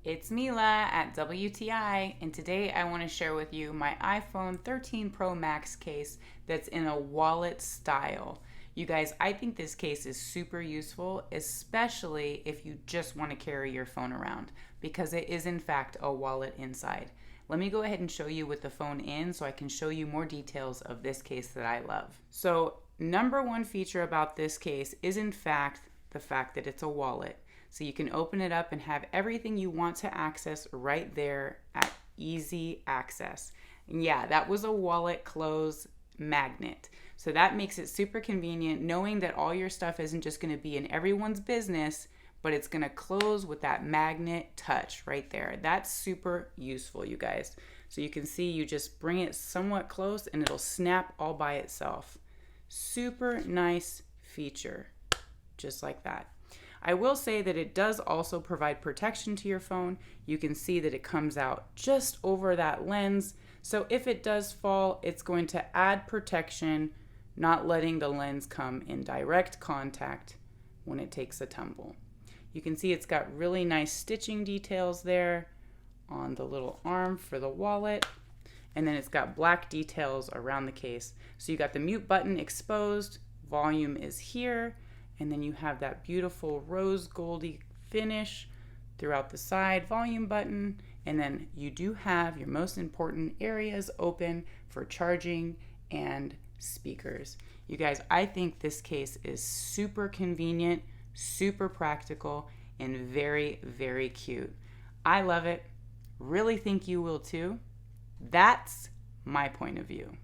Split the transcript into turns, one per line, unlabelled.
It's Mila at WTI, and today I want to share with you my iPhone 13 Pro Max case that's in a wallet style. You guys, I think this case is super useful, especially if you just want to carry your phone around, because it is in fact a wallet inside. Let me go ahead and show you with the phone in so I can show you more details of this case that I love. So, number one feature about this case is in fact the fact that it's a wallet. So you can open it up and have everything you want to access right there at easy access. And yeah, that was a wallet close magnet. So that makes it super convenient knowing that all your stuff isn't just going to be in everyone's business, but it's going to close with that magnet touch right there. That's super useful, you guys. So you can see you just bring it somewhat close and it'll snap all by itself. Super nice feature, just like that. I will say that it does also provide protection to your phone. You can see that it comes out just over that lens. So if it does fall, it's going to add protection, not letting the lens come in direct contact when it takes a tumble. You can see it's got really nice stitching details there on the little arm for the wallet. And then it's got black details around the case. So you got the mute button exposed, volume is here. And then you have that beautiful rose goldy finish throughout the side, volume button. And then you do have your most important areas open for charging and speakers. You guys, I think this case is super convenient, super practical, and very, very cute. I love it. Really think you will too. That's my point of view.